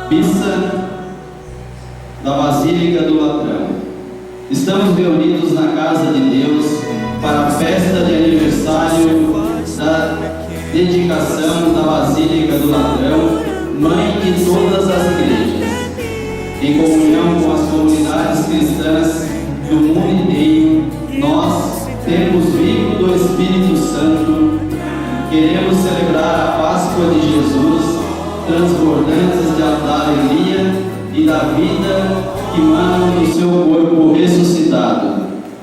Missa da Basílica do Latrão. Estamos reunidos na casa de Deus para a festa de aniversário da dedicação da Basílica do Latrão, mãe de todas as igrejas. Em comunhão com as comunidades cristãs do mundo inteiro, nós, templos vivos do Espírito Santo, queremos celebrar a Páscoa de Jesus, transbordantes da alegria e da vida que manam do seu corpo ressuscitado.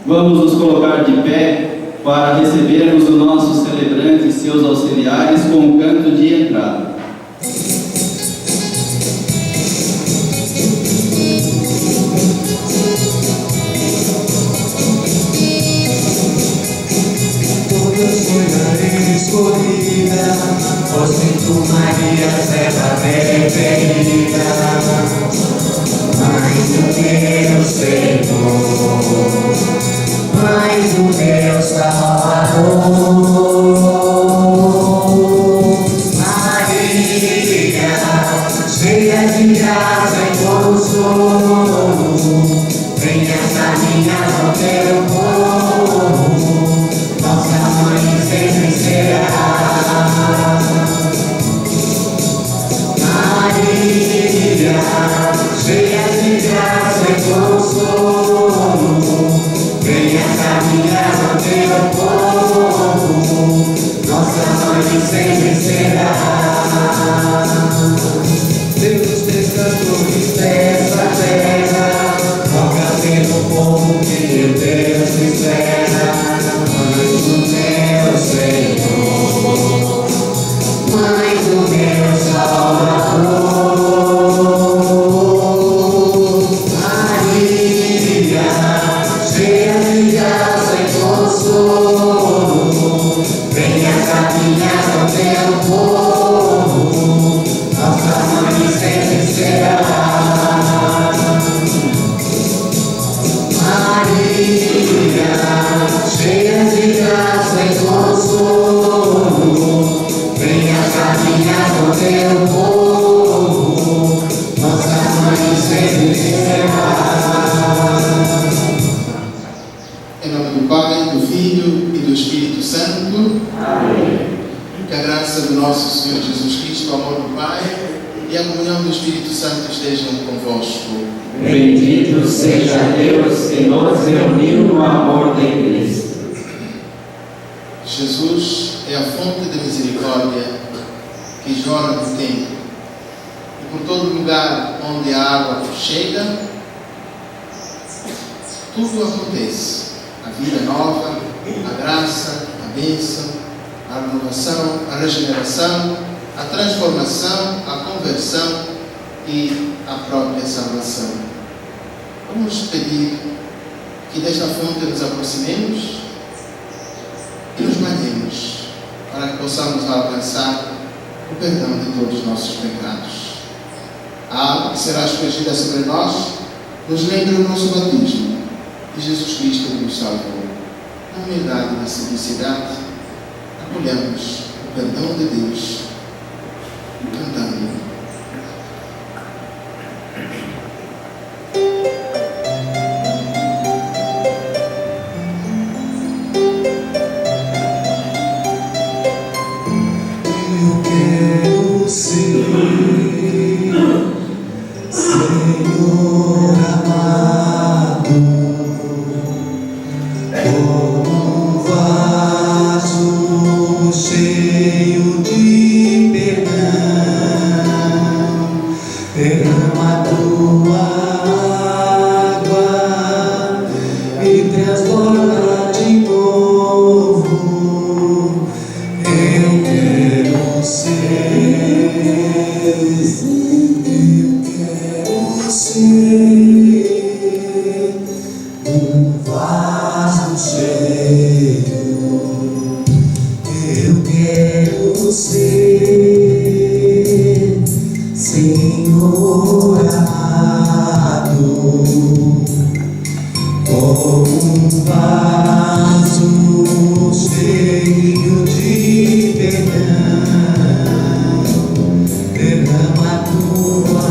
Vamos nos colocar de pé para recebermos os nossos celebrantes e seus auxiliares com o canto de entrada. Escolhida, fosse tu, Maria, serva preferida, Mãe do meu Senhor, Mãe do meu Salvador. Maria, cheia de graça e consolo, venha caminhar no teu povo, nossa Mãe sempre será. Maria, cheia de graça e consolo, venha caminhar no teu povo, nossa Mãe sempre será. Deus descantores dessa terra, roga pelo povo que o Deus espera. Mãe do meu Senhor, Mãe do meu Salvador. Maria, cheia de graça e consolo, venha caminhar no teu povo, nossa Mãe sempre será. Maria, cheia de graça e consolo, venha caminhar no teu povo, nossa Mãe sempre será. Em nome do Pai, do Filho e do Espírito Santo. Amém. Que a graça do nosso Senhor Jesus Cristo, o amor do Pai e a comunhão do Espírito Santo estejam convosco. Bendito seja Deus que nos reuniu no amor de Cristo. Jesus é a fonte da misericórdia que jorra do tempo. E por todo lugar onde a água chega, tudo acontece. A vida nova, a graça, a bênção, a renovação, a regeneração, a transformação, a conversão e a própria salvação. Vamos pedir que desta fonte nos aproximemos e nos banhemos para que possamos alcançar o perdão de todos os nossos pecados. A água que será aspergida sobre nós nos lembra o nosso batismo e Jesus Cristo que nos salvou. Na humildade e na simplicidade, acolhamos o perdão de Deus, cantando. Eu quero ser, Senhor amado, como um vaso cheio de perdão. Derrama a tua água e transborda de novo. Eu quero ser, um vaso cheio. Eu quero ser, Senhor amado, como um vaso cheio de perdão. Derrama a tua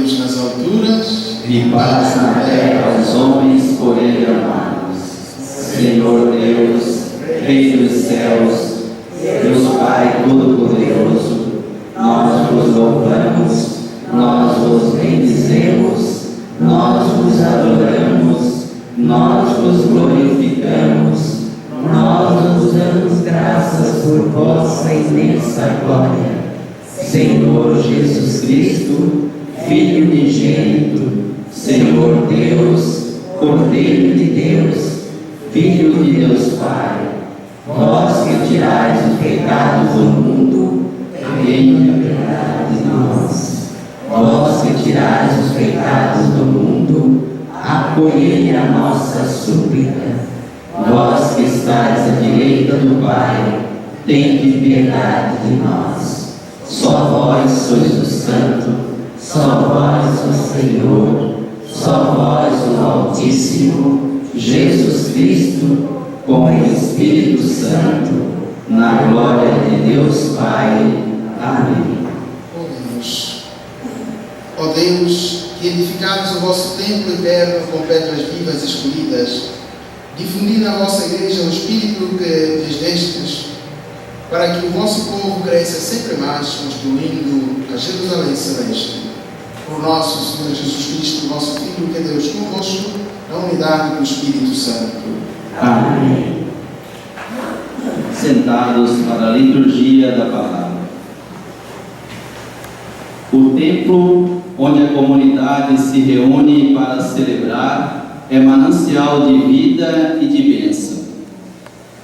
Deus nas alturas e paz na terra aos homens por ele amados. Senhor Deus, Rei dos céus, Deus Pai Todo-Poderoso, nós vos louvamos, nós vos bendizemos, nós vos adoramos, nós vos glorificamos, nós vos damos graças por vossa imensa glória. Senhor Jesus Cristo, Filho unigênito, Senhor Deus, Cordeiro de Deus, Filho de Deus Pai, vós que tirais o pecado do mundo, tenha piedade de nós. Vós que tirais os pecados do mundo, acolhei a nossa súplica. Vós que estáis à direita do Pai, tende piedade de nós. Só vós sois o Santo, só vós o Senhor, só vós o Altíssimo, Jesus Cristo, com o Espírito Santo, na glória de Deus Pai. Amém. Oremos. Ó Deus, que edificados o vosso templo eterno com pedras vivas escolhidas, difundi na vossa igreja o Espírito que lhes destes, para que o vosso povo cresça sempre mais, construindo a Jerusalém celeste. Por nosso Senhor Jesus Cristo, vosso Filho, que é Deus convosco, na unidade do Espírito Santo. Amém. Sentados para a liturgia da palavra. O templo onde a comunidade se reúne para celebrar é manancial de vida e de bênção.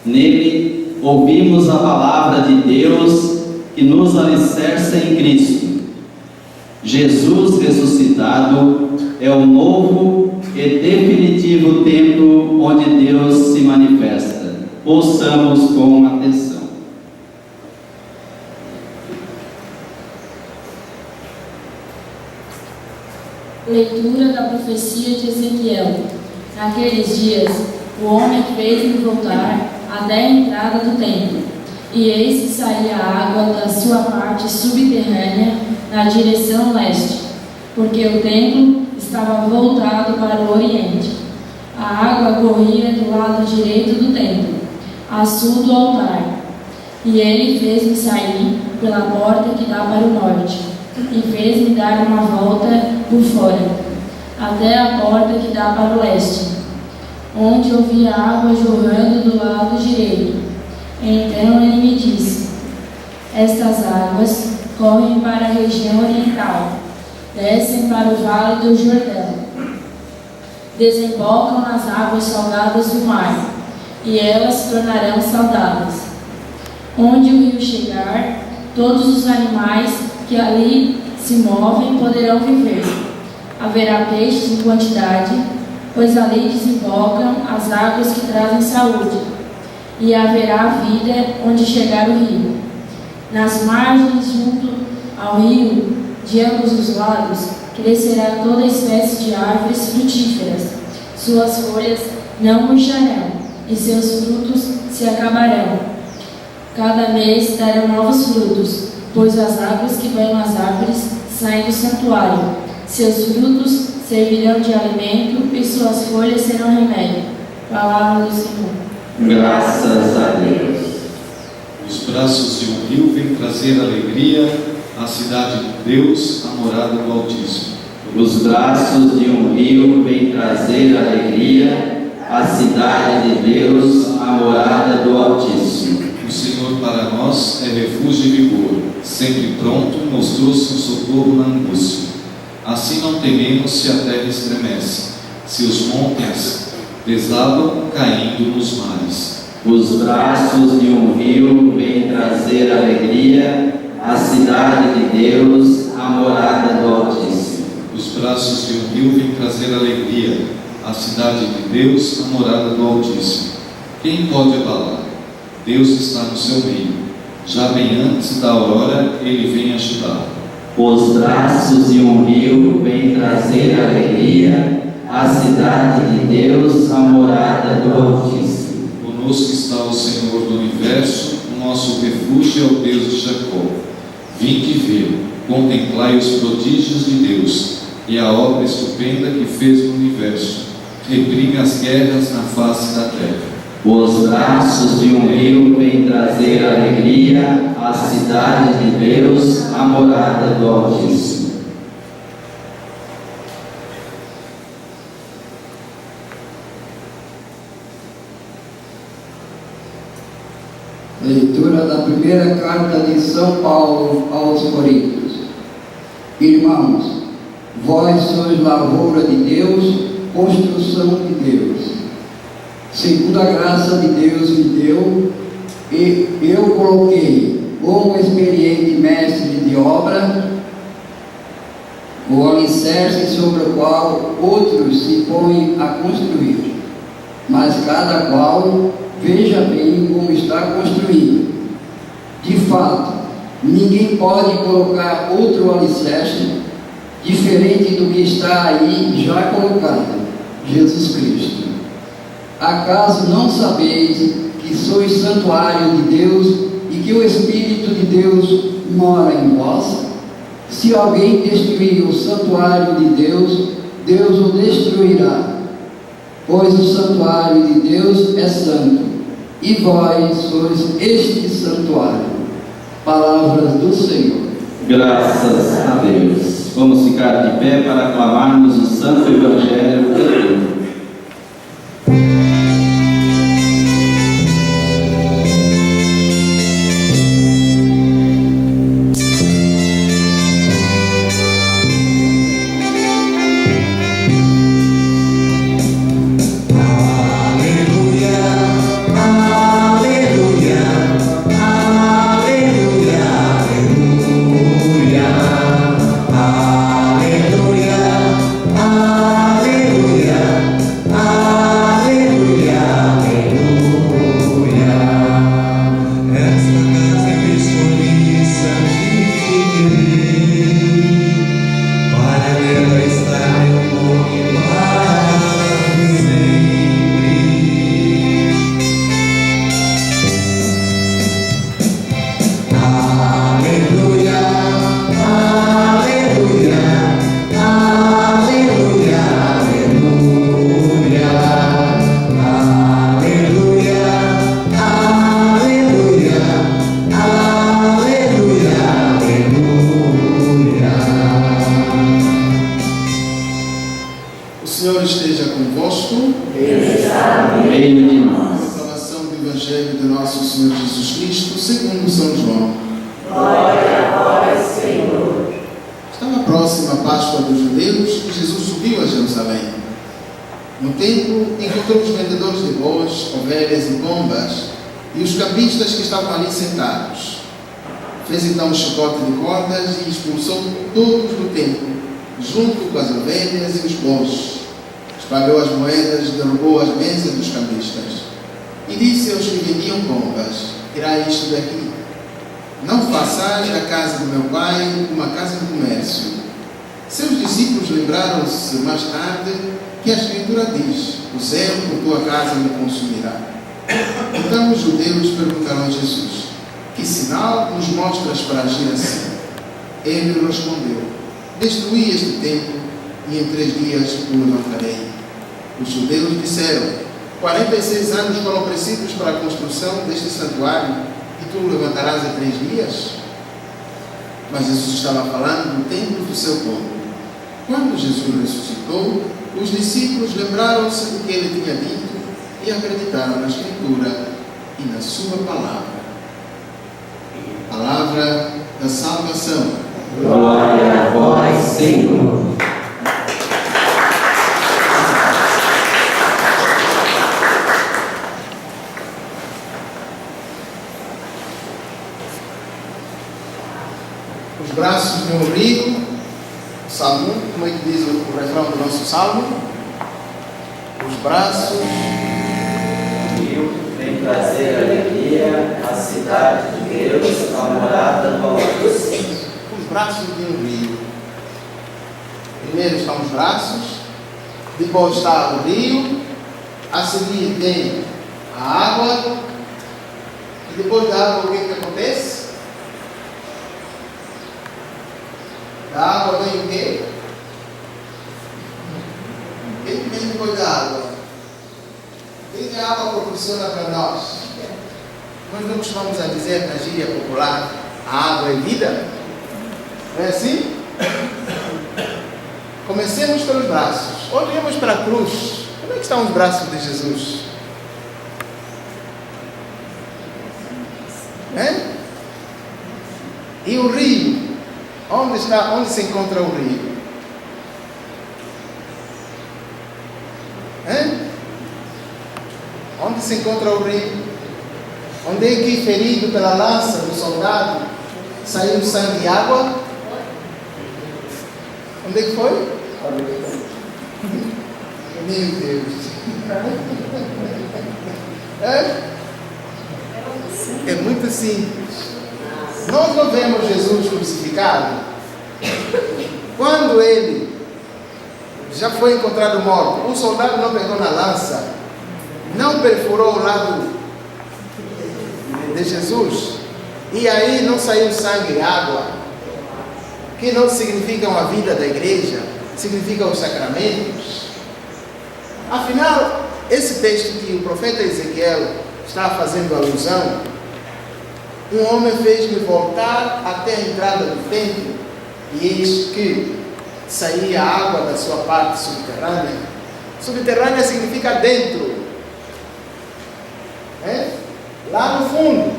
Nele ouvimos a palavra de Deus que nos alicerça em Cristo. Jesus ressuscitado é o novo e definitivo templo onde Deus se manifesta. Ouçamos com atenção. Leitura da profecia de Ezequiel. Naqueles dias, o homem fez-me voltar até a entrada do templo, e eis que saía água da sua parte subterrânea na direção leste, porque o templo estava voltado para o oriente. A água corria do lado direito do templo, a sul do altar, e ele fez-me sair pela porta que dá para o norte, e fez-me dar uma volta por fora, até a porta que dá para o leste, onde eu vi a água jorrando do lado direito. Então ele me disse: estas águas correm para a região oriental, descem para o vale do Jordão, desembocam nas águas salgadas do mar, e elas se tornarão salgadas. Onde o rio chegar, todos os animais que ali se movem poderão viver. Haverá peixes em quantidade, pois ali desembocam as águas que trazem saúde, e haverá vida onde chegar o rio. Nas margens, junto ao rio, de ambos os lados, crescerá toda espécie de árvores frutíferas. Suas folhas não murcharão, e seus frutos se acabarão. Cada mês darão novos frutos, pois as águas que banham as árvores saem do santuário. Seus frutos servirão de alimento e suas folhas serão remédio. Palavra do Senhor. Graças a Deus. Os braços de um rio vêm trazer alegria à cidade de Deus, a morada do Altíssimo. Os braços de um rio vêm trazer alegria à cidade de Deus, a morada do Altíssimo. O Senhor para nós é refúgio e vigor, sempre pronto, mostrou-se um socorro na angústia. Assim não tememos se a terra estremece, se os montes desabam caindo nos mares. Os braços de um rio vêm trazer alegria à cidade de Deus, a morada do Altíssimo. Os braços de um rio vêm trazer alegria à cidade de Deus, a morada do Altíssimo. Quem pode abalar? Deus está no seu meio. Já bem antes da aurora, ele vem ajudar. Os braços de um rio vêm trazer alegria à cidade de Deus, a morada do Altíssimo. Conosco está o Senhor do Universo, o nosso refúgio é o Deus de Jacó. Vinde ver, contemplai os prodígios de Deus, e a obra estupenda que fez no universo. Reprime as guerras na face da terra. Os braços de um rio vêm trazer alegria à cidade de Deus, a morada do Altíssimo. Leitura da primeira carta de São Paulo aos Coríntios. Irmãos, vós sois lavoura de Deus, construção de Deus. Segundo a graça de Deus me deu, e eu coloquei como experiente mestre de obra o alicerce sobre o qual outros se põem a construir. Mas cada qual veja bem como está construído. De fato, ninguém pode colocar outro alicerce diferente do que está aí já colocado, Jesus Cristo. Acaso não sabeis que sois santuário de Deus e que o Espírito de Deus mora em vós? Se alguém destruir o santuário de Deus, Deus o destruirá. Pois o santuário de Deus é santo, e vós sois este santuário. Palavras do Senhor. Graças a Deus. Vamos ficar de pé para aclamarmos o Santo Evangelho de Deus. No templo, encontrou os vendedores de bois, ovelhas e pombas e os cambistas que estavam ali sentados. Fez então um chicote de cordas e expulsou todos do templo, junto com as ovelhas e os bois. Espalhou as moedas, derrubou as mesas dos cambistas e disse aos que vendiam pombas: tirai isto daqui. Não façais a casa do meu pai uma casa de comércio. Seus discípulos lembraram-se mais tarde que a Escritura diz: o zelo por tua casa me consumirá. Então os judeus perguntaram a Jesus: que sinal nos mostras para agir assim? Ele respondeu: destruí este templo e em 3 dias o levantarei. Os judeus disseram: 46 anos foram precisos para a construção deste santuário e tu o levantarás em 3 dias? Mas Jesus estava falando do templo do seu corpo. Quando Jesus ressuscitou, os discípulos lembraram-se do que ele tinha dito e acreditaram na Escritura e na sua palavra. Palavra da salvação. Glória a vós, Senhor. Os braços de um abrigo. Salmo, como é que diz o refrão do nosso salmo? Os braços vem trazer alegria à cidade de Deus, a morada do Altíssimo. Os braços de um rio. Primeiro estão os braços, depois está o rio, a seguir tem a água, e depois da água o que acontece? Da água vem o quê? que a água proporciona para nós? Nós não costumamos a dizer na gíria popular, a água é vida? Não é assim? Comecemos pelos braços. Olhemos para a cruz. Como é que estão os braços de Jesus? E o rio? Onde se encontra o rio? Onde se encontra o rio? Onde é que, ferido pela lança do soldado, saiu sangue e água? Onde é que foi? Meu Deus! É muito simples. Nós não vemos Jesus crucificado. Quando ele já foi encontrado morto, o soldado não pegou na lança, não perfurou o lado de Jesus, e aí não saiu sangue e água, que não significam a vida da igreja, significam os sacramentos. Afinal, esse texto que o profeta Ezequiel está fazendo alusão, um homem fez-me voltar até a entrada do templo, e eis que saía água da sua parte subterrânea. Subterrânea significa dentro, lá no fundo.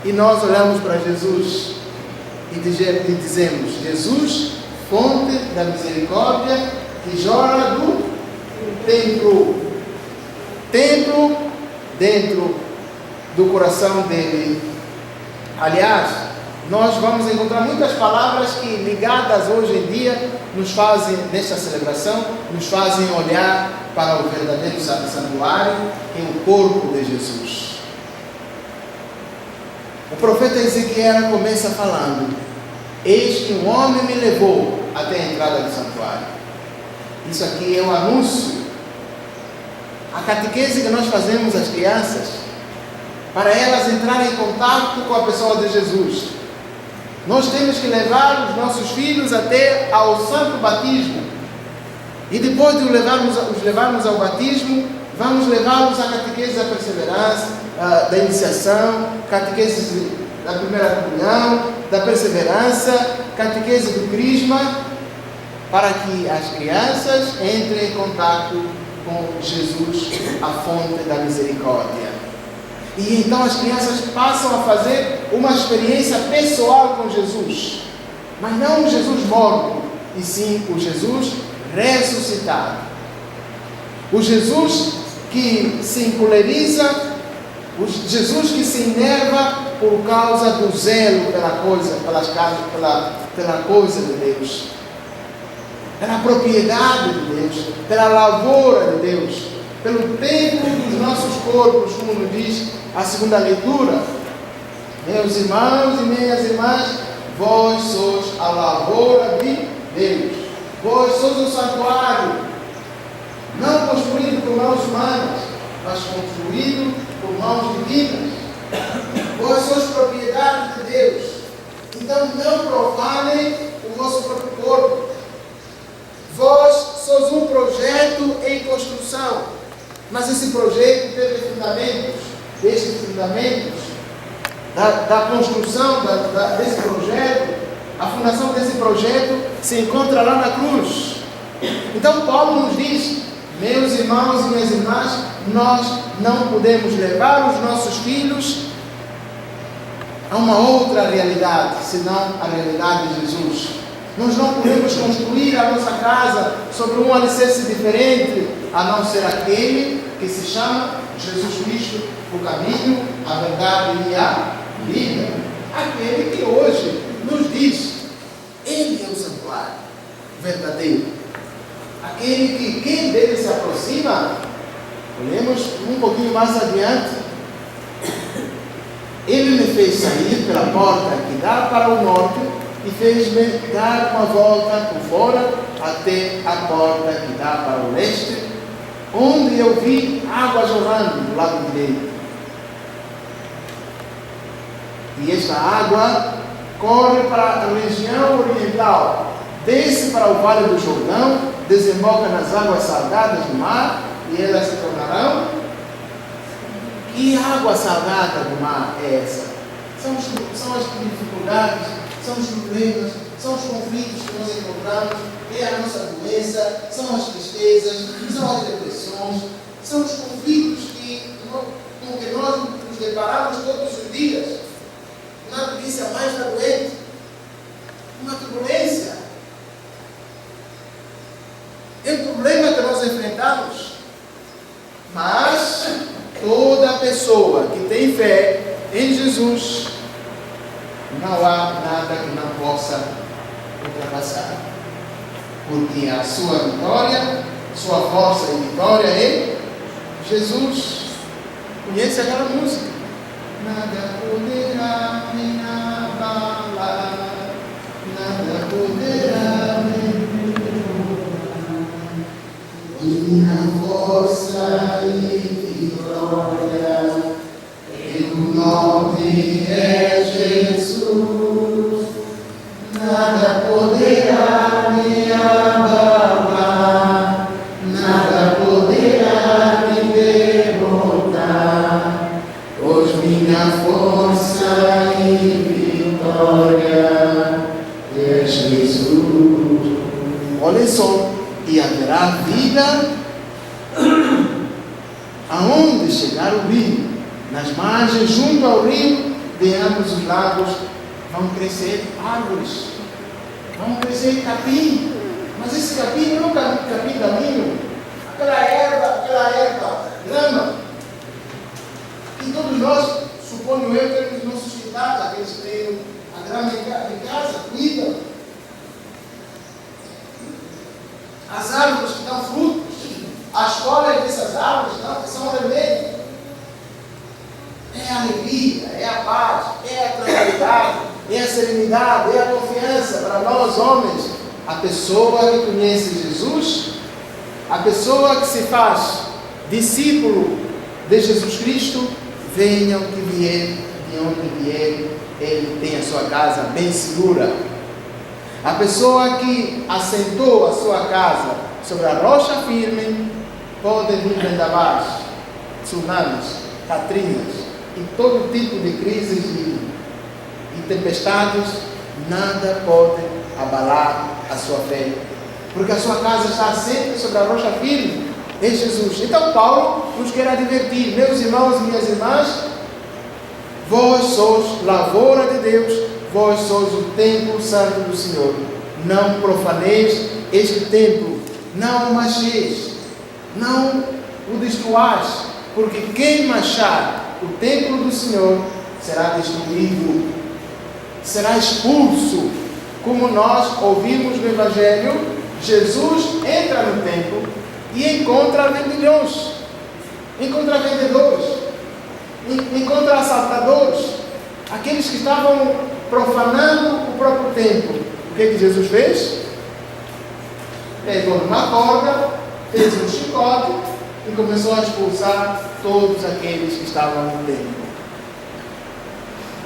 E nós olhamos para Jesus e dizemos: Jesus, fonte da misericórdia, que jorra do templo. Templo dentro do coração dele. Aliás, nós vamos encontrar muitas palavras que, ligadas hoje em dia, nos fazem, nesta celebração, nos fazem olhar para o verdadeiro santuário, que é o corpo de Jesus. O profeta Ezequiel começa falando: eis que um homem me levou até a entrada do santuário. Isso aqui é o anúncio. A catequese que nós fazemos às crianças, para elas entrarem em contato com a pessoa de Jesus. Nós temos que levar os nossos filhos até ao santo batismo. E depois de os levarmos ao batismo, vamos levá-los à catequese da perseverança, da iniciação, catequese da primeira comunhão, da perseverança, catequese do crisma, para que as crianças entrem em contato com Jesus, a fonte da misericórdia. E então as crianças passam a fazer uma experiência pessoal com Jesus, mas não o Jesus morto, e sim o Jesus ressuscitado. O Jesus que se encoleriza, o Jesus que se enerva por causa do zelo pela coisa de Deus, pela propriedade de Deus, pela lavoura de Deus, pelo templo dos nossos corpos, como nos diz a segunda leitura. Meus irmãos e minhas irmãs, vós sois a lavoura de Deus, vós sois o santuário, não construído por mãos humanas, mas construído por mãos divinas. Vós sois propriedade de Deus, então não profanem o vosso próprio corpo. Vós sois um projeto em construção, mas esse projeto teve fundamentos. Desses fundamentos, da construção desse projeto, a fundação desse projeto se encontra lá na cruz. Então Paulo nos diz: meus irmãos e minhas irmãs, nós não podemos levar os nossos filhos a uma outra realidade, senão a realidade de Jesus. Nós não podemos construir a nossa casa sobre um alicerce diferente, a não ser aquele que se chama Jesus Cristo, o caminho, a verdade e a vida. Aquele que hoje nos diz: Ele é o santuário verdadeiro. Aquele que, quem dele se aproxima, olhemos um pouquinho mais adiante, ele me fez sair pela porta que dá para o norte e fez-me dar uma volta por fora até a porta que dá para o leste, onde eu vi água jorrando do lado direito. E esta água corre para a região oriental, desce para o Vale do Jordão, desemboca nas águas salgadas do mar, e elas se tornarão Que água salgada do mar é essa? São as dificuldades, são os problemas, são os conflitos que nós encontramos, é a nossa doença, são as tristezas, são as depressões, são os conflitos com que nós nos deparamos todos os dias. Uma notícia mais da doente, uma turbulência. É um problema que nós enfrentamos. Mas toda pessoa que tem fé em Jesus, não há nada que não possa ultrapassar. Porque a sua vitória, sua força e vitória é Jesus. Conhece aquela música? Nada poderá me abalar, nada poderá me derrubar. Minha força e vitória, teu nome é Jesus. Nada poderá me abalar, nada poderá me derrotar, pois minha força e vitória é Jesus. Olhem só, e haverá vida aonde chegar o rio, nas margens, junto ao rio, de ambos os lados, vão crescer árvores, vão crescer capim, mas esse capim não é o capim daninho, aquela erva, grama, e todos nós, suponho eu, temos nossos quintais, aqueles que têm a grama em casa, cuidam. As árvores que dão frutos, as folhas dessas árvores são remédio. É a alegria, é a paz, é a tranquilidade, é a serenidade, é a confiança para nós homens. A pessoa que conhece Jesus, a pessoa que se faz discípulo de Jesus Cristo, venha o que vier, de onde vier, ele tem a sua casa bem segura. A pessoa que assentou a sua casa sobre a rocha firme, pode vir vendavais, tsunamis, catrinas e todo tipo de crises e tempestades, nada pode abalar a sua fé, porque a sua casa está assenta sobre a rocha firme, é Jesus. Então Paulo nos quer advertir: meus irmãos e minhas irmãs, vós sois lavoura de Deus, vós sois o templo santo do Senhor. Não profaneis este templo, não o macheis, não o destruais, porque quem manchar o templo do Senhor será destruído, será expulso. Como nós ouvimos no Evangelho, Jesus entra no templo e encontra vendilhões, encontra vendedores, encontra assaltadores, aqueles que estavam profanando o próprio templo. O que Jesus fez? Pegou uma corda, fez um chicote e começou a expulsar todos aqueles que estavam no templo.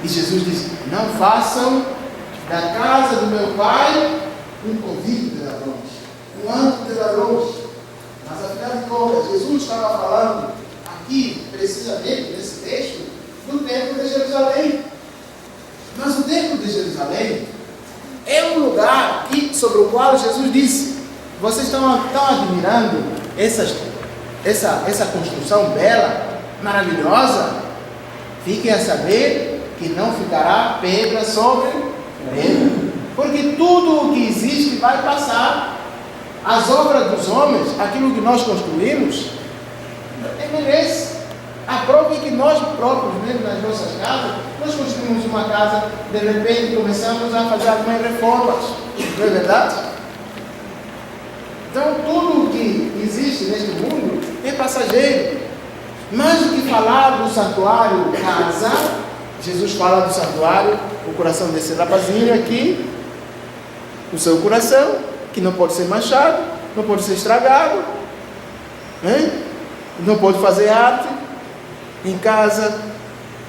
E Jesus disse: não façam da casa do meu Pai um covil de ladrões, um antro de ladrões. Mas afinal de contas, Jesus estava falando aqui, precisamente nesse texto, do templo de Jerusalém. Mas o templo de Jerusalém é um lugar sobre o qual Jesus disse: vocês estão admirando essa construção bela, maravilhosa? Fiquem a saber que não ficará pedra sobre pedra, porque tudo o que existe vai passar. As obras dos homens, aquilo que nós construímos, envelhece. A prova é que nós próprios, mesmo nas nossas casas, nós construímos uma casa, de repente começamos a fazer algumas reformas, não é verdade? Então tudo o que existe neste mundo é passageiro. Mais do que falar do santuário casa, Jesus fala do santuário, o coração desse rapazinho aqui, o seu coração, que não pode ser manchado, não pode ser estragado, né? Não pode fazer arte em casa,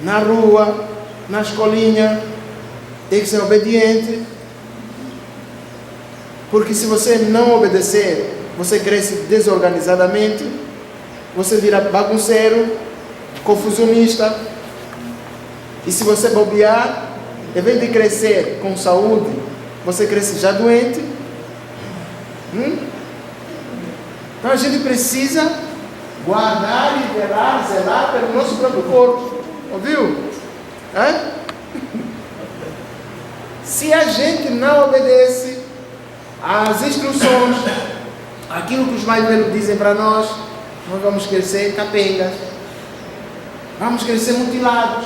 na rua, na escolinha, tem que ser obediente, porque se você não obedecer, você cresce desorganizadamente, você vira bagunceiro, confusionista. E se você bobear, em vez de crescer com saúde, você cresce já doente. Então a gente precisa guardar e zelar pelo nosso próprio corpo. Ouviu? Se a gente não obedece às instruções, aquilo que os mais velhos dizem para nós vamos crescer capengas, vamos crescer mutilados.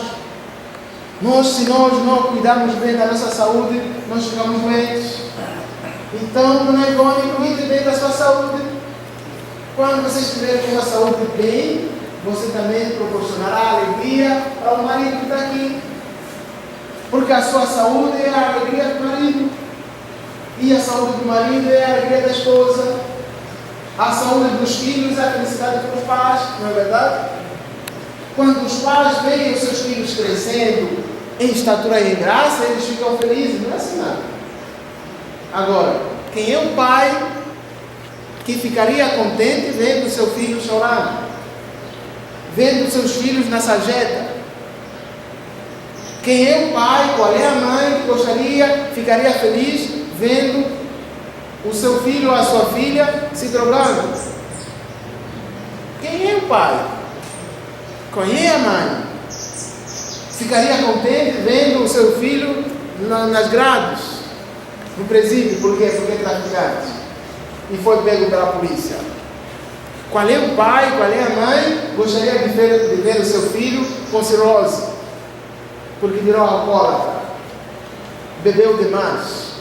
Se nós não cuidarmos bem da nossa saúde, nós ficamos doentes. Então, não é bom cuide bem da sua saúde. Quando você estiver com a saúde bem, você também proporcionará alegria ao marido que está aqui. Porque a sua saúde é a alegria do marido. E a saúde do marido é a alegria da esposa. A saúde dos filhos é a felicidade dos pais, não é verdade? Quando os pais veem os seus filhos crescendo em estatura e em graça, eles ficam felizes, não é assim nada. Agora, quem é o pai que ficaria contente vendo seu filho chorando? Vendo seus filhos na sarjeta? Quem é o pai, qual é a mãe que ficaria feliz vendo o seu filho ou a sua filha se drogando? Quem é o pai? Quem é a mãe? Ficaria contente vendo o seu filho nas grades, no presídio? Por quê? Porque é traficante e foi pego pela polícia. Qual é o pai, qual é a mãe gostaria de ver o seu filho com cirrose, porque virou alcoólatra, bebeu demais?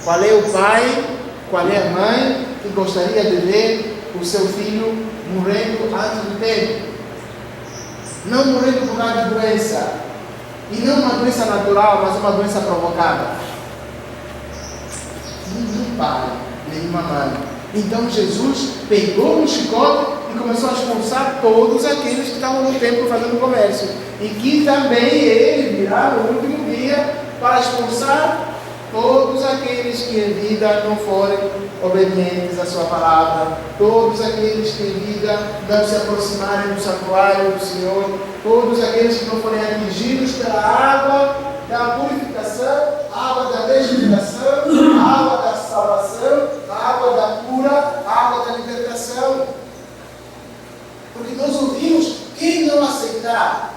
Qual é o pai, qual é a mãe que gostaria de ver o seu filho morrendo antes do tempo? Não morrendo por causa de doença, e não uma doença natural, mas uma doença provocada. Nenhum pai, nenhuma mãe. Então Jesus pegou um chicote e começou a expulsar todos aqueles que estavam no templo fazendo comércio, e que também ele virá no último dia para expulsar todos aqueles que em vida não forem obedientes à sua palavra, todos aqueles que em vida não se aproximarem do santuário do Senhor, todos aqueles que não forem atingidos pela água da purificação, a água da regeneração, a água da salvação, a água da cura, a água da libertação. Porque nós ouvimos: quem não aceitar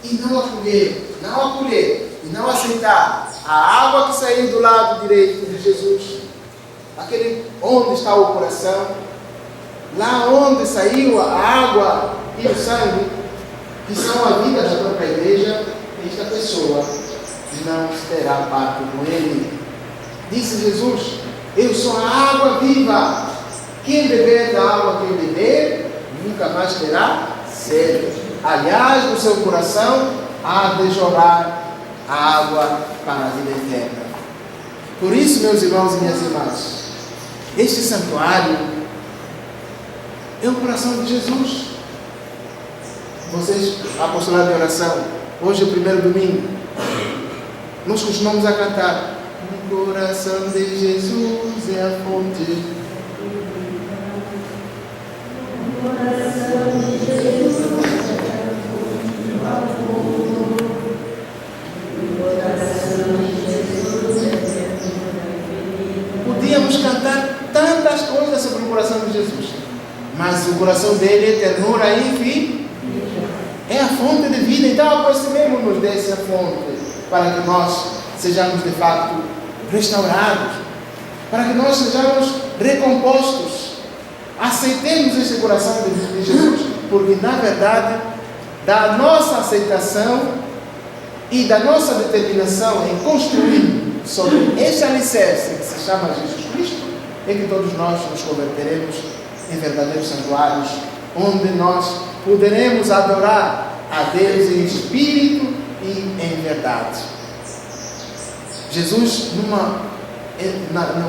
e não acolher e não aceitar a água que saiu do lado direito de Jesus, aquele onde está o coração, lá onde saiu a água e o sangue, que são a vida da própria igreja, esta pessoa não terá parte com ele. Disse Jesus: eu sou a água viva, quem beber da água que eu beber, nunca mais terá sede. Aliás, no seu coração há de jorrar a água para a vida eterna. Por isso, meus irmãos e minhas irmãs, este santuário é o coração de Jesus. Vocês, apostolado de oração, hoje é o primeiro domingo, nós costumamos a cantar: o coração de Jesus é a fonte. O coração de Jesus é a fonte. Podíamos cantar tantas coisas sobre o coração de Jesus, mas o coração dele é ternura e fim, é a fonte de vida. Então aproximemos-nos dessa fonte, para que nós sejamos de fato restaurados, para que nós sejamos recompostos. Aceitemos esse coração de Jesus, porque na verdade, da nossa aceitação e da nossa determinação em construir sobre este alicerce que se chama Jesus Cristo, é que todos nós nos converteremos em verdadeiros santuários, onde nós poderemos adorar a Deus em espírito e em verdade. Jesus,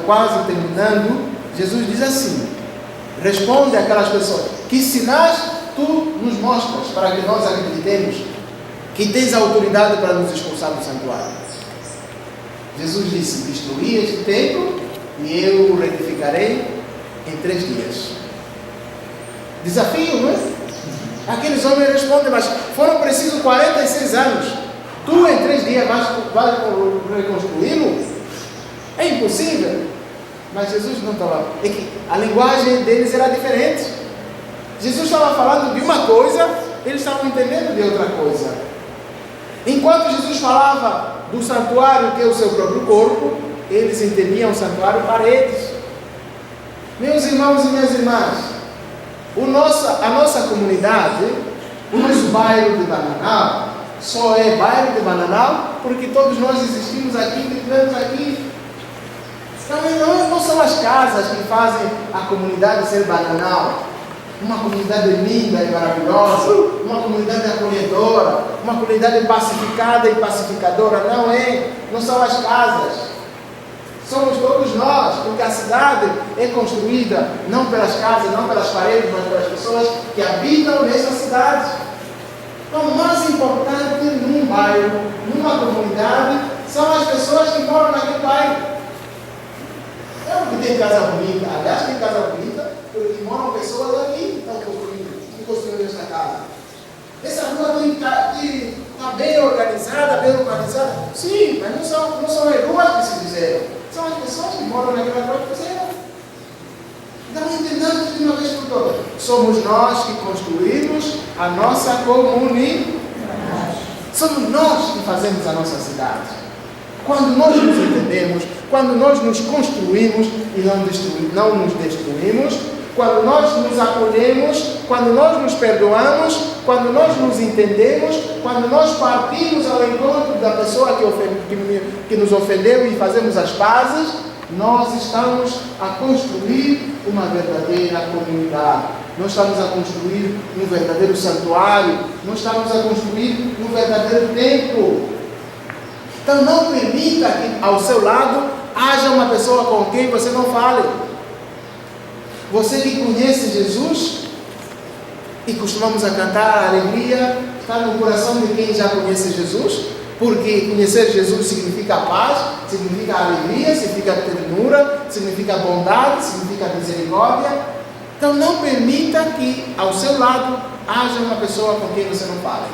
quase terminando, Jesus diz assim: responde àquelas pessoas: que sinais tu nos mostras para que nós acreditemos que tens autoridade para nos expulsar do santuário? Jesus disse: destruí este templo e eu o retificarei em 3 dias. Desafio, não é? Aqueles homens respondem, mas foram precisos 46 anos. Tu em 3 dias vais reconstruí-lo? É impossível. Mas Jesus não estava. É que a linguagem deles era diferente. Jesus estava falando de uma coisa, eles estavam entendendo de outra coisa. Enquanto Jesus falava do santuário, que é o seu próprio corpo, eles entendiam o santuário paredes. Meus irmãos e minhas irmãs, a nossa comunidade, o nosso bairro de Bananal, só é bairro de Bananal porque todos nós existimos aqui, vivemos aqui. Então, não são as casas que fazem a comunidade ser Bananal. Uma comunidade linda e maravilhosa, uma comunidade acolhedora, uma comunidade pacificada e pacificadora. Não são as casas. Somos todos nós, porque a cidade é construída não pelas casas, não pelas paredes, mas pelas pessoas que habitam nessa cidade. Então, o mais importante num bairro, numa comunidade, são as pessoas que moram naquele bairro. É o que tem casa bonita. Aliás, tem casa bonita porque moram pessoas aqui que construíram esta casa. Essa rua está bem organizada, sim, mas não são as ruas que se fizeram, são as pessoas que moram naquela rua que fizeram. Então entendamos de uma vez por todas, somos nós que construímos a nossa comunidade, somos nós que fazemos a nossa cidade. Quando nós nos entendemos, quando nós nos construímos e não nos destruímos, quando nós nos acolhemos, quando nós nos perdoamos, quando nós nos entendemos, quando nós partimos ao encontro da pessoa que nos ofendeu e fazemos as pazes, nós estamos a construir uma verdadeira comunidade. Nós estamos a construir um verdadeiro santuário. Nós estamos a construir um verdadeiro templo. Então não permita que ao seu lado haja uma pessoa com quem você não fale. Você que conhece Jesus, e costumamos a cantar, a alegria está no coração de quem já conhece Jesus, porque conhecer Jesus significa paz, significa alegria, significa ternura, significa bondade, significa misericórdia. Então não permita que ao seu lado haja uma pessoa com quem você não fale.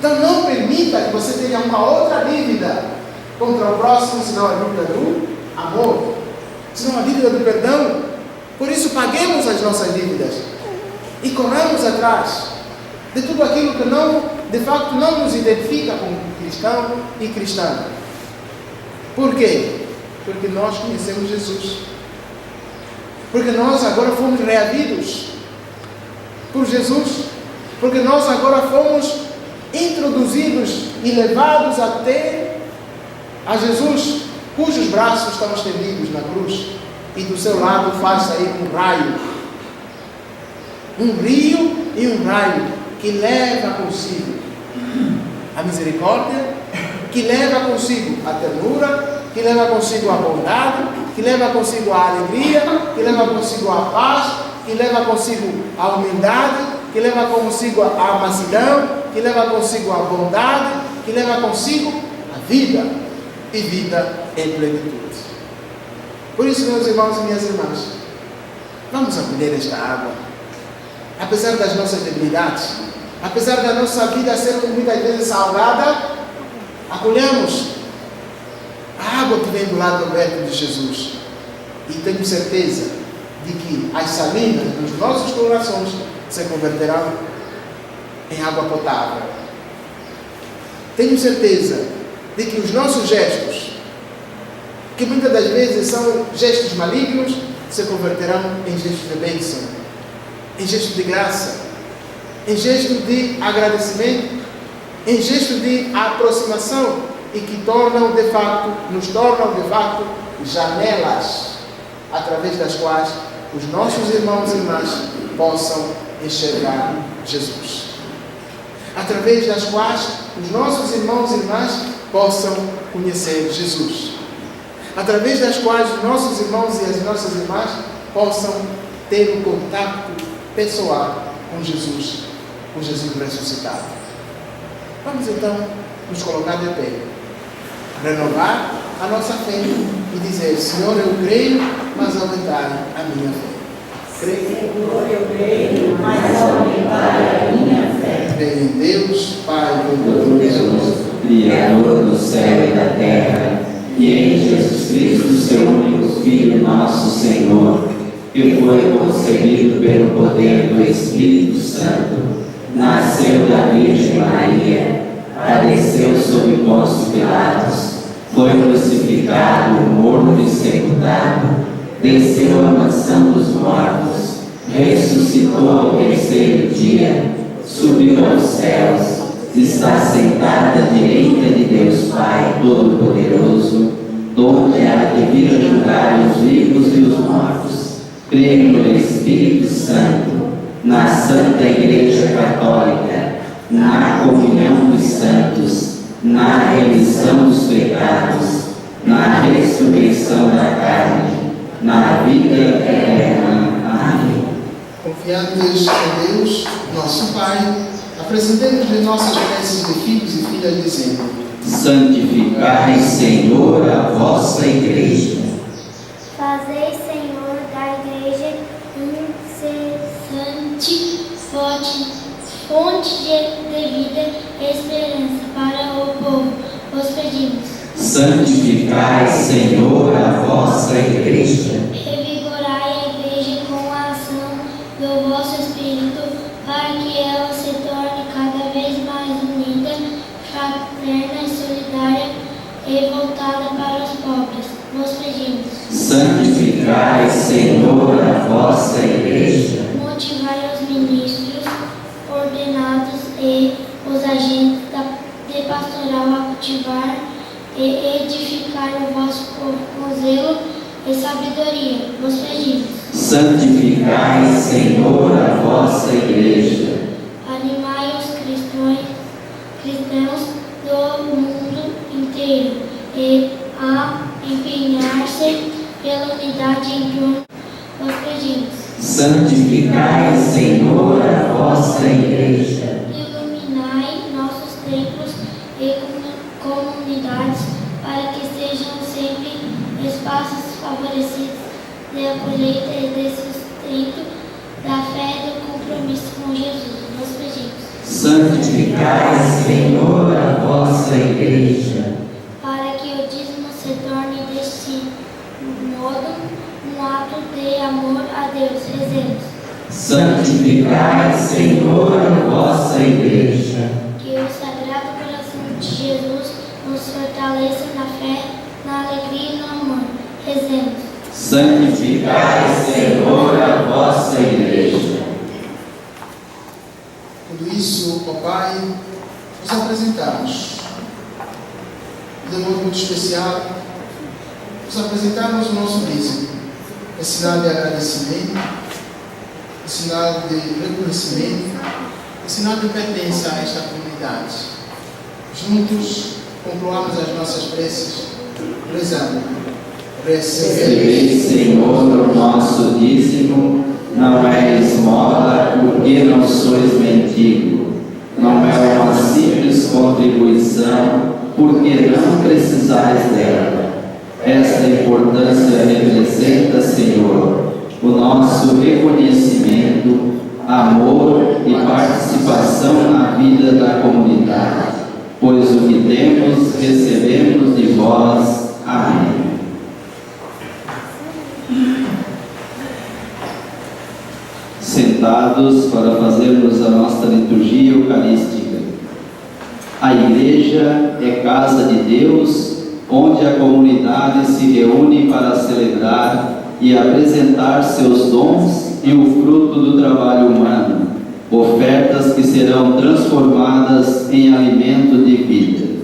Então não permita que você tenha uma outra dívida contra o próximo, senão a dívida do amor, senão a dívida do perdão. Por isso paguemos as nossas dívidas e corramos atrás de tudo aquilo que de facto não nos identifica como cristão e cristã. Por quê? Porque nós conhecemos Jesus. Porque nós agora fomos reavidos por Jesus. Porque nós agora fomos introduzidos e levados até a Jesus, cujos braços estão estendidos na cruz, e do seu lado faz sair um raio, um rio e um raio que leva consigo a misericórdia, que leva consigo a ternura, que leva consigo a bondade, que leva consigo a alegria, que leva consigo a paz, que leva consigo a humildade, que leva consigo a mansidão, que leva consigo a bondade, que leva consigo a vida, e vida em plenitude. Por isso, meus irmãos e minhas irmãs, vamos acolher esta água. Apesar das nossas debilidades, apesar da nossa vida ser muitas vezes salgada, acolhemos a água que vem do lado aberto de Jesus. E tenho certeza de que as salinas dos nossos corações se converterão em água potável. Tenho certeza de que os nossos gestos, que muitas das vezes são gestos malignos, se converterão em gestos de bênção, em gestos de graça, em gestos de agradecimento, em gestos de aproximação, e que nos tornam de facto janelas através das quais os nossos irmãos e irmãs possam enxergar Jesus, através das quais os nossos irmãos e irmãs possam conhecer Jesus, através das quais os nossos irmãos e as nossas irmãs possam ter um contato pessoal com Jesus ressuscitado. Vamos então nos colocar de pé, renovar a nossa fé e dizer: Senhor, eu creio, mas aumentar a minha fé. Eu creio, mas aumentai a minha fé. Creio em Deus, Pai Todo-Poderoso, Criador do céu e da terra, e em Jesus Cristo, seu único Filho, nosso Senhor, que foi concebido pelo poder do Espírito Santo, nasceu da Virgem Maria, padeceu sob Pôncio Pilatos, foi crucificado, morto e sepultado, desceu à mansão dos mortos, ressuscitou ao terceiro dia, subiu aos céus, está sentado à direita de Deus Pai Todo-Poderoso, donde há de vir a julgar os vivos e os mortos. Creio no Espírito Santo, na Santa Igreja Católica, na comunhão dos santos, na remissão dos pecados, na ressurreição da carne, na vida eterna. Amém. Confiados em Deus, nosso Pai, apresentemos-lhe nossas preces de filhos e filhas, dizendo: Santificai, Senhor, a vossa Igreja. Fazei, Senhor, da Igreja incessante fonte de vida e esperança para o povo. Vos pedimos. Santificai, Senhor, a vossa Igreja. Revigorai a Igreja com a ação do vosso Espírito, para que ela se torne cada vez mais unida, fraterna e solidária e voltada para os pobres. Nós pedimos. Santificai, Senhor, a vossa Igreja. Motivai os ministros ordenados e os agentes de pastoral a cultivar e edificar o vosso povo com zelo e sabedoria. Nós pedimos. Santificai, Senhor, a vossa Igreja. Animai os cristãos do mundo inteiro e a empenhar-se pela unidade em torno. Nós pedimos. Santificai, Senhor, a vossa Igreja. Iluminai nossos templos e comunidades para que sejam sempre espaços favorecidos da colheita e de sustento da fé e do compromisso com Jesus. Nós pedimos. Santificai, Senhor, a vossa Igreja. Para que o dízimo se torne deste modo um ato de amor a Deus. Rezemos. Santificai, Senhor, a vossa Igreja. Que o Sagrado Coração de Jesus nos fortaleça na fé, na alegria e no amor. Rezemos. Santificai, Senhor, a vossa Igreja. Tudo isso, ó Pai, nos apresentamos. De modo muito especial, nos apresentamos o nosso dízimo, em sinal de agradecimento, em sinal de reconhecimento, em sinal de pertença a esta comunidade. Juntos, concluamos as nossas preces, rezando. Recebei, Senhor, o nosso dízimo, não é esmola, porque não sois mendigo. Não é uma simples contribuição, porque não precisais dela. Esta importância representa, Senhor, o nosso reconhecimento, amor e participação na vida da comunidade, pois o que temos, recebemos de vós. Amém. Sentados para fazermos a nossa liturgia eucarística. A igreja é casa de Deus, onde a comunidade se reúne para celebrar e apresentar seus dons e o fruto do trabalho humano, ofertas que serão transformadas em alimento de vida.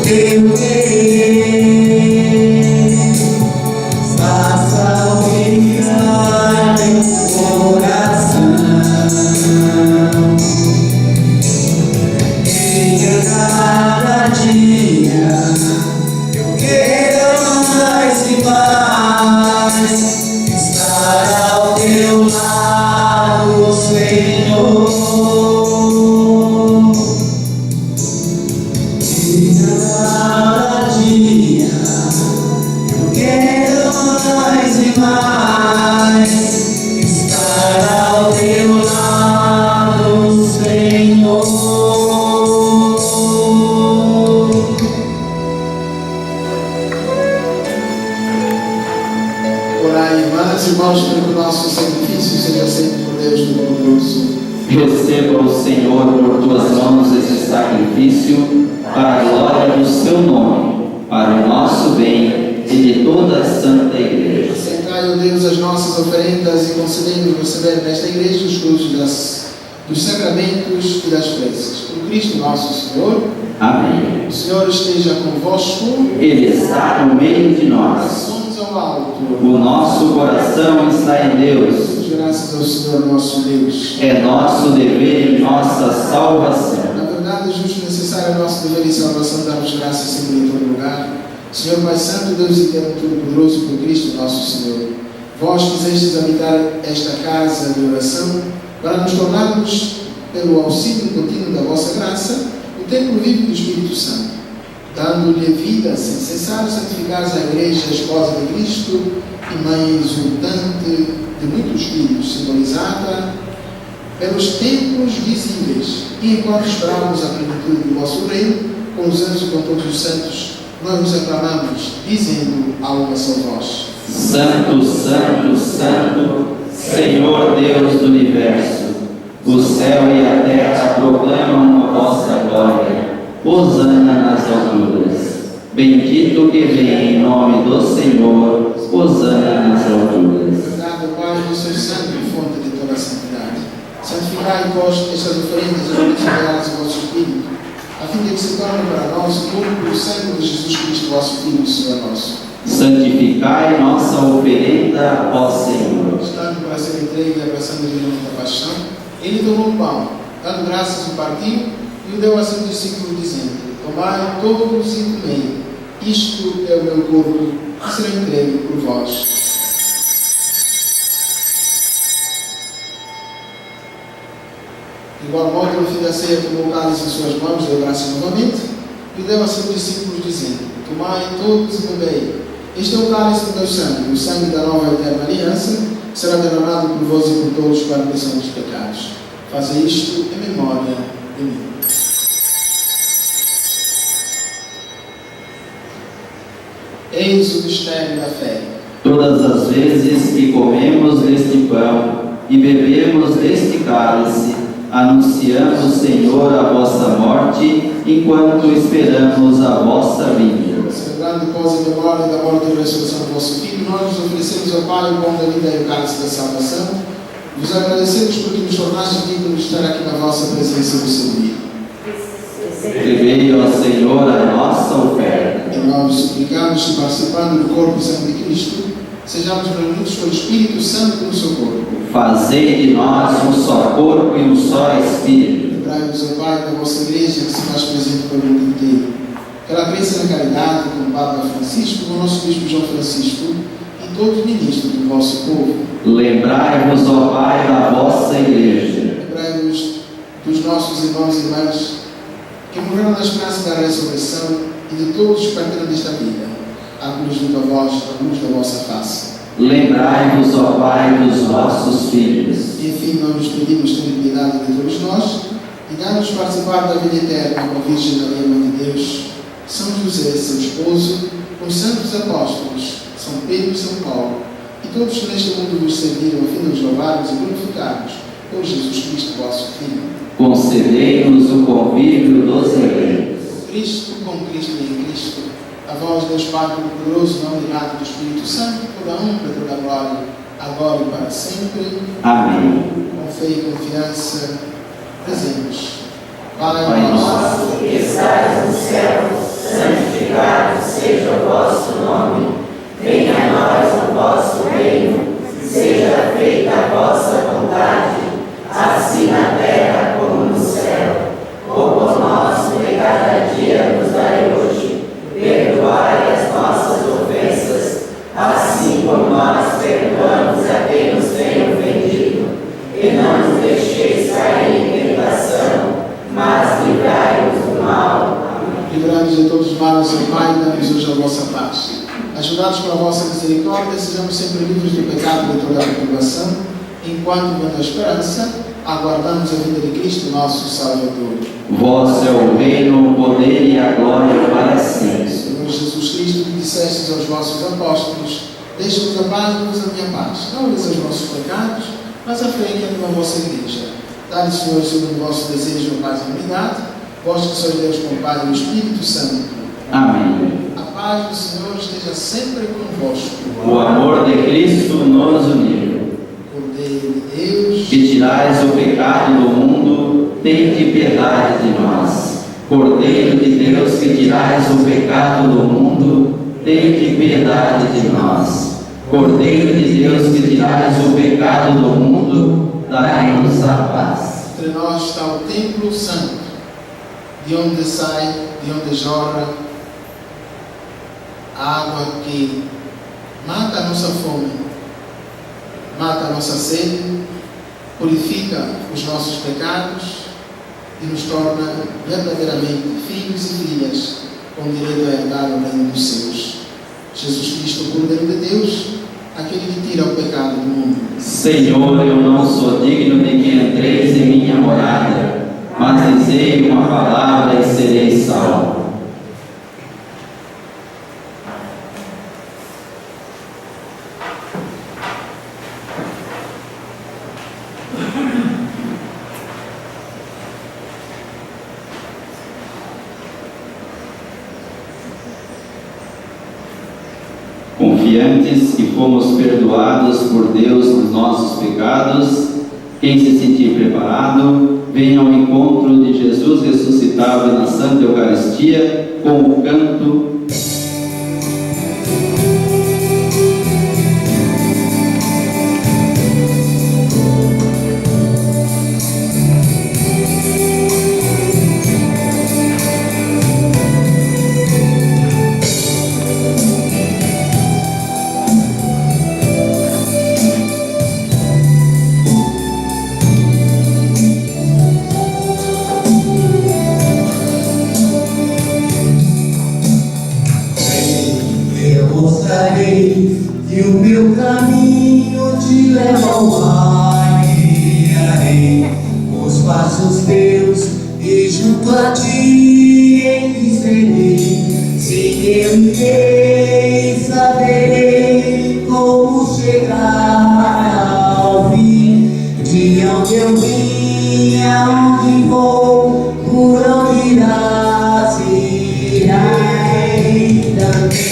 teu querer, faça alviar meu coração. E a cada dia eu quero mais e mais estar ao teu lado, Senhor. Irmãos, para que o nosso sacrifício seja aceito por Deus Todo-Poderoso. Receba o Senhor por tuas mãos esse sacrifício, para a glória do seu nome, para o nosso bem e de toda a Santa Igreja. Aceitai, ó Deus, as nossas oferendas e concedei-nos receber nesta igreja os frutos dos sacramentos e das preces. Por Cristo nosso Senhor. Amém. O Senhor esteja convosco. Ele está no meio de nós. Ao alto. O nosso coração está em Deus. Graças ao Senhor nosso Deus. É nosso dever e nossa salvação. Na verdade, justo e necessário é nosso dever e salvação, darmos graças sempre em todo lugar. Senhor Pai Santo, Deus eterno, todo-poderoso, por Cristo nosso Senhor. Vós quisestes habitar esta casa de oração para nos tornarmos, pelo auxílio contínuo da vossa graça, o templo vivo do Espírito Santo. Dando-lhe vida sem cessar, santificais a Igreja, a esposa de Cristo e mãe exultante de muitos filhos, simbolizada pelos templos visíveis. E enquanto esperamos a plenitude do vosso reino, com os anjos e com todos os santos, nós nos aclamamos, dizendo a uma só voz: Santo, Santo, Santo, Senhor Deus do Universo, o céu e a terra proclamam a vossa glória. Hosana nas alturas. Bendito que vem em nome do Senhor. Hosana nas alturas. Verdade, Pai, do seu santo e fonte de toda a santidade. Santificai vós estas oferendas e abençoai-as o vosso Espírito, a fim de que se torne para nós o corpo e o sangue de Jesus Cristo, vosso Filho e Senhor nosso. Santificai nossa oferenda, ó Senhor. Estando para ser entregue e abraçando o divino da paixão, ele tomou o pão, dando graças, o partiu e o deu a seus discípulos, dizendo: Tomai todos e comei, isto é o meu corpo, que será entregue por vós. De igual modo, no fim da ceia, tomou o cálice em suas mãos, deu graças novamente e o deu a seus discípulos, dizendo: Tomai todos e bebei, este é o cálice do meu sangue, o sangue da nova e eterna aliança, que será derramado por vós e por todos para a remissão dos pecados. Fazei isto em memória de mim. Eis o mistério da fé. Todas as vezes que comemos deste pão e bebemos deste cálice, anunciamos, Senhor, a vossa morte, enquanto esperamos a vossa vinda. Celebrando depois a memória da morte e ressurreição do vosso Filho, nós nos oferecemos ao Pai o pão da vida e o cálice da salvação. Vos agradecemos porque nos tornastes dignos de estar aqui na vossa presença e vos servir. Recebei, ó Senhor, a nossa oferta. E nós suplicamos que, participando do corpo e sangue de Cristo, sejamos reunidos pelo Espírito Santo no seu corpo. Fazei de nós um só corpo e um só Espírito. Lembrai-vos, ó Pai, da vossa Igreja que se faz presente pelo mundo inteiro. Que ela cresça na caridade com o Papa Francisco, com o nosso Bispo João Francisco e todos os ministros do vosso povo. Lembrai-vos, ó Pai, da vossa Igreja. Lembrai-vos dos nossos irmãos e irmãs que morreram na esperança da ressurreição e de todos os que partiram desta vida, à luz junto a vós, à luz da vossa face. Lembrai-vos, ó Pai, dos vossos filhos. E enfim, nós nos pedimos ter piedade de todos nós e dá-nos participar da vida eterna com a Virgem Maria, Mãe de Deus, São José, seu esposo, com os santos apóstolos, São Pedro e São Paulo, e todos que neste mundo vos serviram, a fim de nos louvarmos e glorificarmos por Jesus Cristo, vosso Filho. Concedei-nos o convívio dos eleitos. Cristo, com Cristo e em Cristo, a vós, Deus Pai, Todo-Poderoso, não ligado do Espírito Santo, toda a honra e toda a glória, agora e para sempre. Amém. Com fé e confiança, rezemos. Pai Pai nosso, nosso, que estais no céu, santificado livrai-nos de todos os males, Senhor Pai, e dá-nos hoje a vossa paz. Ajudados pela vossa misericórdia, sejamos sempre livres do pecado e de toda a perturbação, enquanto, vendo a esperança, aguardamos a vinda de Cristo, nosso Salvador. Vosso é o reino, o poder e a glória para sempre. Senhor Jesus Cristo, que dissestes aos vossos apóstolos: deixe-vos a paz, dou-vos a minha paz. Não olheis os vossos pecados, mas a fé que anima a vossa igreja. Dá-lhe, Senhor, segundo o vosso desejo, a paz e a unidade. Vós que sois Deus com o Pai e o Espírito Santo. Amém. A paz do Senhor esteja sempre convosco. O amor de Cristo nos uniu. Cordeiro de Deus, Que tirais o pecado do mundo, tende piedade de nós. Cordeiro de Deus, que tirais o pecado do mundo, tende piedade de nós. Cordeiro de Deus, que tirais o pecado do mundo, dai-nos a paz. entre nós está o templo santo, de onde sai, de onde jorra a água que mata a nossa fome, mata a nossa sede, purifica os nossos pecados e nos torna verdadeiramente filhos e filhas com direito a herdar o reino dos céus. Jesus Cristo, o Cordeiro de Deus, aquele que tira o pecado do mundo. Senhor, eu não sou digno de que entreis em minha morada, mas dizei uma palavra e serei salvo. Confiantes que fomos perdoados por Deus dos nossos pecados, quem se sentir preparado, venha ao encontro de Jesus ressuscitado na Santa Eucaristia com o canto. E o meu caminho te leva ao mar, guiarei os passos teus e junto a ti serei. Sim, eu irei, saberei como chegar ao fim, de onde eu vim, aonde vou, por onde irás, irei também.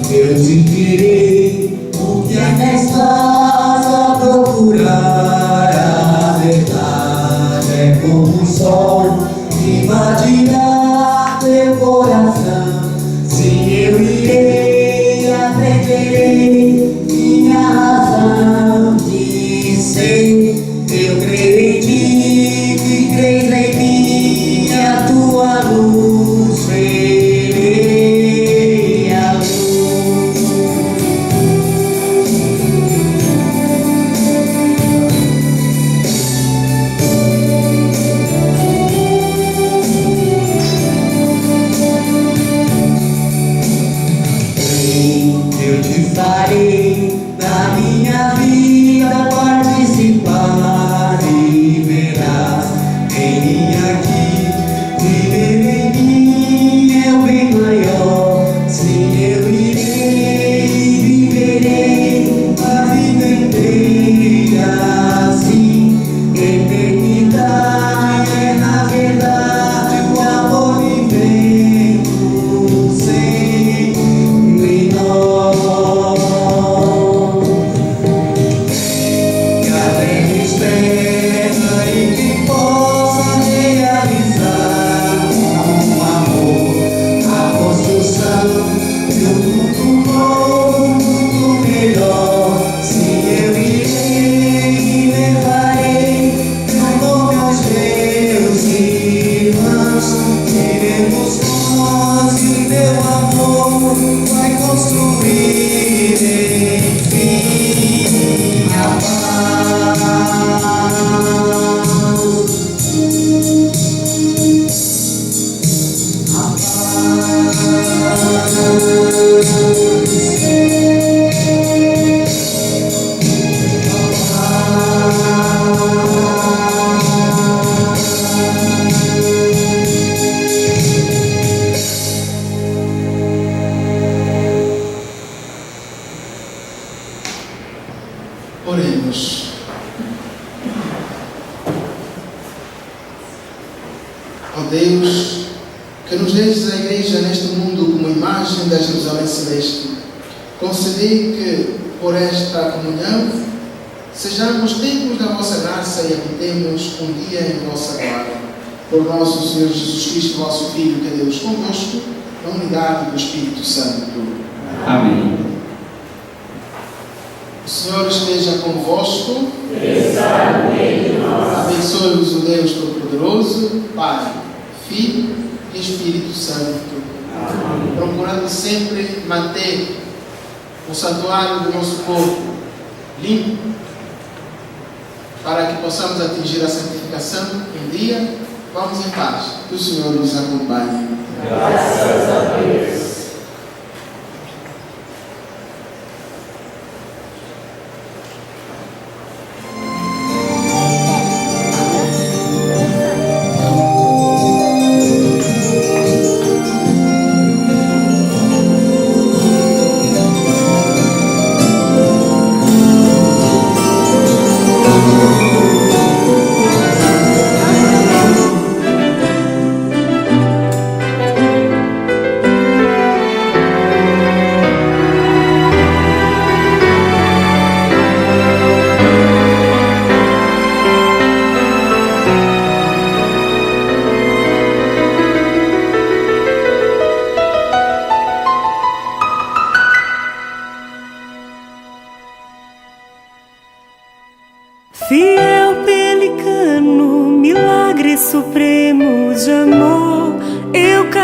Eu te direi o que ainda estás a procurar. A verdade é como o sol que invadirá teu coração. Sim, eu irei, aprenderei minha razão de ser. Eu creio em ti, que crês em mim, a tua luz serei a luz. Oremos. Ó Deus, que nos deixes a Igreja neste mundo como imagem da Jerusalém Celeste, concedei que, por esta comunhão, sejamos dignos da vossa graça e habitemos um dia em vossa glória. Por nosso Senhor Jesus Cristo, vosso Filho, que é Deus convosco, na unidade do Espírito Santo. Amém. O Senhor esteja convosco. Está no meio de nós. Abençoe-vos o Deus Todo-Poderoso, Pai, Filho e Espírito Santo. Amém. Procurando sempre manter o santuário do nosso corpo limpo, para que possamos atingir a santificação um dia. Vamos em paz. Que o Senhor nos acompanhe. Graças a Deus. Fiel pelicano, milagre supremo de amor, eu